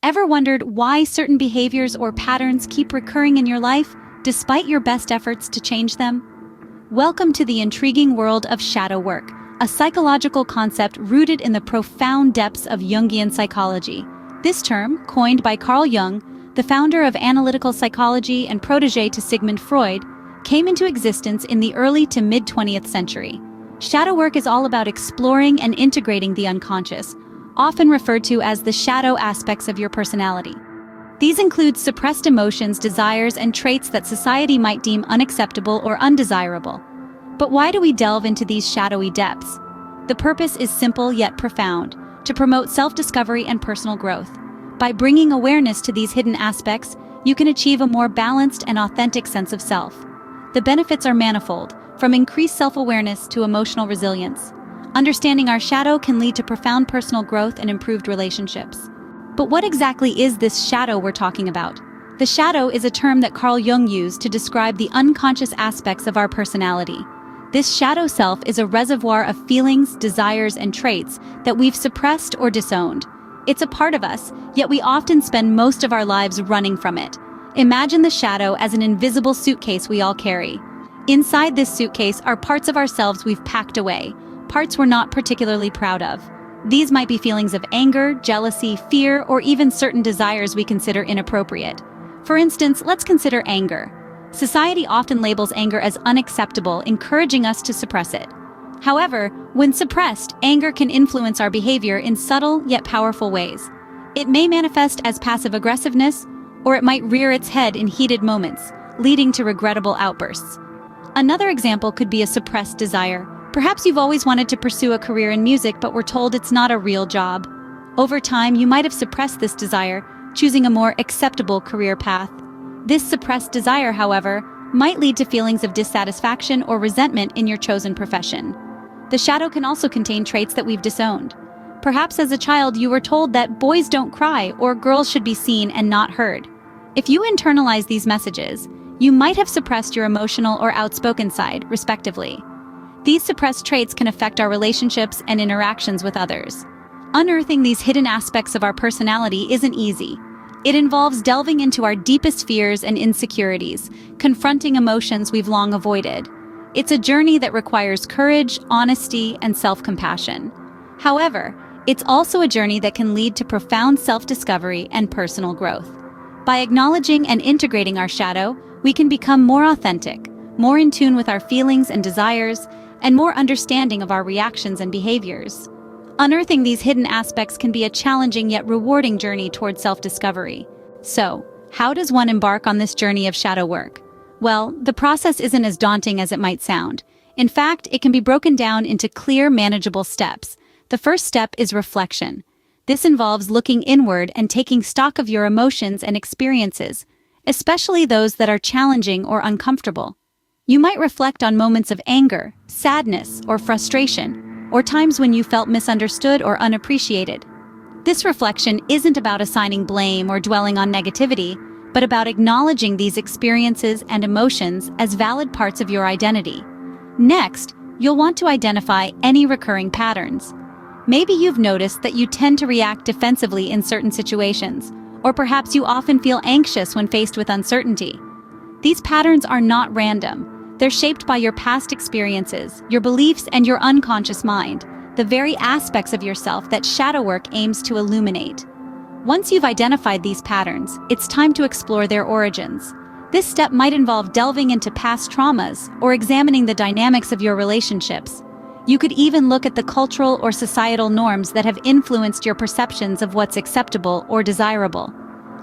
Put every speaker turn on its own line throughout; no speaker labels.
Ever wondered why certain behaviors or patterns keep recurring in your life, despite your best efforts to change them? Welcome to the intriguing world of shadow work, a psychological concept rooted in the profound depths of Jungian psychology. This term, coined by Carl Jung, the founder of analytical psychology and protege to Sigmund Freud, came into existence in the early to mid-20th century. Shadow work is all about exploring and integrating the unconscious, often referred to as the shadow aspects of your personality. These include suppressed emotions, desires, and traits that society might deem unacceptable or undesirable. But why do we delve into these shadowy depths? The purpose is simple yet profound: to promote self-discovery and personal growth. By bringing awareness to these hidden aspects, you can achieve a more balanced and authentic sense of self. The benefits are manifold, from increased self-awareness to emotional resilience. Understanding our shadow can lead to profound personal growth and improved relationships. But what exactly is this shadow we're talking about? The shadow is a term that Carl Jung used to describe the unconscious aspects of our personality. This shadow self is a reservoir of feelings, desires, and traits that we've suppressed or disowned. It's a part of us, yet we often spend most of our lives running from it. Imagine the shadow as an invisible suitcase we all carry. Inside this suitcase are parts of ourselves we've packed away, parts we're not particularly proud of. These might be feelings of anger, jealousy, fear, or even certain desires we consider inappropriate. For instance, let's consider anger. Society often labels anger as unacceptable, encouraging us to suppress it. However, when suppressed, anger can influence our behavior in subtle yet powerful ways. It may manifest as passive aggressiveness, or it might rear its head in heated moments, leading to regrettable outbursts. Another example could be a suppressed desire. Perhaps you've always wanted to pursue a career in music, but were told it's not a real job. Over time, you might have suppressed this desire, choosing a more acceptable career path. This suppressed desire, however, might lead to feelings of dissatisfaction or resentment in your chosen profession. The shadow can also contain traits that we've disowned. Perhaps as a child you were told that boys don't cry or girls should be seen and not heard. If you internalize these messages, you might have suppressed your emotional or outspoken side, respectively. These suppressed traits can affect our relationships and interactions with others. Unearthing these hidden aspects of our personality isn't easy. It involves delving into our deepest fears and insecurities, confronting emotions we've long avoided. It's a journey that requires courage, honesty, and self-compassion. However, it's also a journey that can lead to profound self-discovery and personal growth. By acknowledging and integrating our shadow, we can become more authentic, more in tune with our feelings and desires, and more understanding of our reactions and behaviors. Unearthing these hidden aspects can be a challenging yet rewarding journey toward self-discovery. So, how does one embark on this journey of shadow work? Well, the process isn't as daunting as it might sound. In fact, it can be broken down into clear, manageable steps. The first step is reflection. This involves looking inward and taking stock of your emotions and experiences, especially those that are challenging or uncomfortable. You might reflect on moments of anger, sadness, or frustration, or times when you felt misunderstood or unappreciated. This reflection isn't about assigning blame or dwelling on negativity, but about acknowledging these experiences and emotions as valid parts of your identity. Next, you'll want to identify any recurring patterns. Maybe you've noticed that you tend to react defensively in certain situations, or perhaps you often feel anxious when faced with uncertainty. These patterns are not random. They're shaped by your past experiences, your beliefs, and your unconscious mind, the very aspects of yourself that shadow work aims to illuminate. Once you've identified these patterns, it's time to explore their origins. This step might involve delving into past traumas or examining the dynamics of your relationships. You could even look at the cultural or societal norms that have influenced your perceptions of what's acceptable or desirable.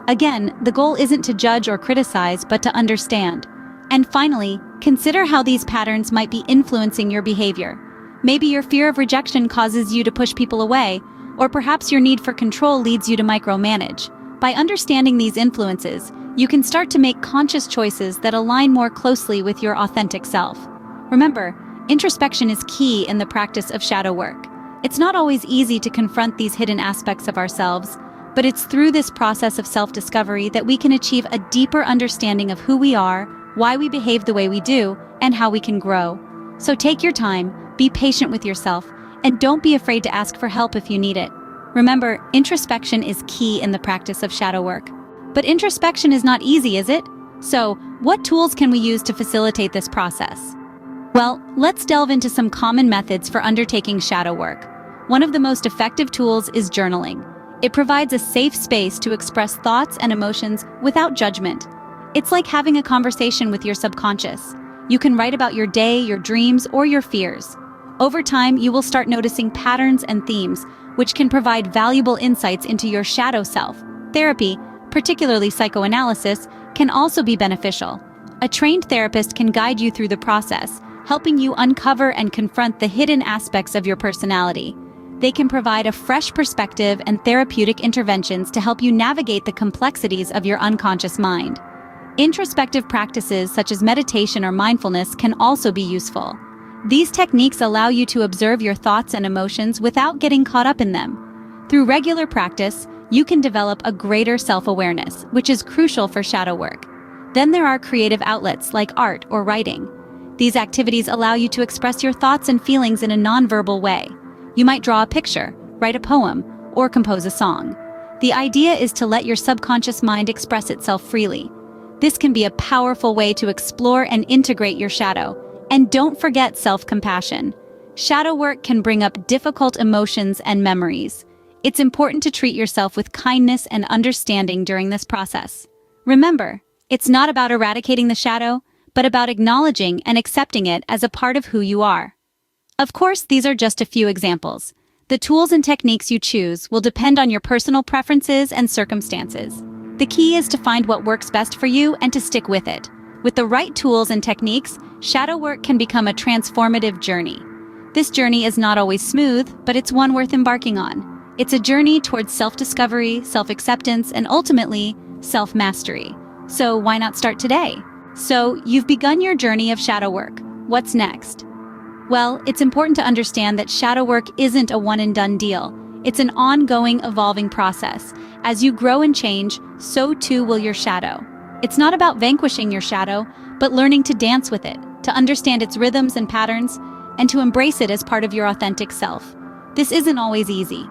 Again, the goal isn't to judge or criticize, but to understand. And finally, consider how these patterns might be influencing your behavior. Maybe your fear of rejection causes you to push people away, or perhaps your need for control leads you to micromanage. By understanding these influences, you can start to make conscious choices that align more closely with your authentic self. Remember, introspection is key in the practice of shadow work. It's not always easy to confront these hidden aspects of ourselves, but it's through this process of self-discovery that we can achieve a deeper understanding of who we are, why we behave the way we do, and how we can grow. So take your time, be patient with yourself, and don't be afraid to ask for help if you need it. Remember, introspection is key in the practice of shadow work. But introspection is not easy, is it? So, what tools can we use to facilitate this process? Well, let's delve into some common methods for undertaking shadow work. One of the most effective tools is journaling. It provides a safe space to express thoughts and emotions without judgment. It's like having a conversation with your subconscious. You can write about your day, your dreams, or your fears. Over time, you will start noticing patterns and themes, which can provide valuable insights into your shadow self. Therapy, particularly psychoanalysis, can also be beneficial. A trained therapist can guide you through the process, helping you uncover and confront the hidden aspects of your personality. They can provide a fresh perspective and therapeutic interventions to help you navigate the complexities of your unconscious mind. Introspective practices such as meditation or mindfulness can also be useful. These techniques allow you to observe your thoughts and emotions without getting caught up in them. Through regular practice, you can develop a greater self-awareness, which is crucial for shadow work. Then there are creative outlets like art or writing. These activities allow you to express your thoughts and feelings in a non-verbal way. You might draw a picture, write a poem, or compose a song. The idea is to let your subconscious mind express itself freely. This can be a powerful way to explore and integrate your shadow. And don't forget self-compassion. Shadow work can bring up difficult emotions and memories. It's important to treat yourself with kindness and understanding during this process. Remember, it's not about eradicating the shadow, but about acknowledging and accepting it as a part of who you are. Of course, these are just a few examples. The tools and techniques you choose will depend on your personal preferences and circumstances. The key is to find what works best for you and to stick with it. With the right tools and techniques, shadow work can become a transformative journey. This journey is not always smooth, but it's one worth embarking on. It's a journey towards self-discovery, self-acceptance, and ultimately, self-mastery. So why not start today? So, you've begun your journey of shadow work. What's next? Well, it's important to understand that shadow work isn't a one-and-done deal. It's an ongoing, evolving process. As you grow and change, so too will your shadow. It's not about vanquishing your shadow, but learning to dance with it, to understand its rhythms and patterns, and to embrace it as part of your authentic self. This isn't always easy.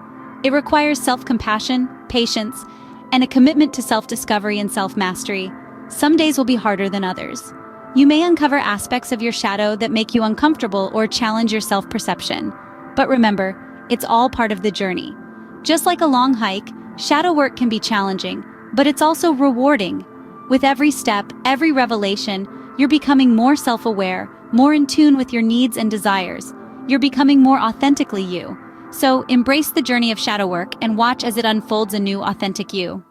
It requires self-compassion, patience, and a commitment to self-discovery and self-mastery. Some days will be harder than others. You may uncover aspects of your shadow that make you uncomfortable or challenge your self-perception. But remember, it's all part of the journey. Just like a long hike, shadow work can be challenging, but it's also rewarding. With every step, every revelation, you're becoming more self-aware, more in tune with your needs and desires. You're becoming more authentically you. So embrace the journey of shadow work and watch as it unfolds a new authentic you.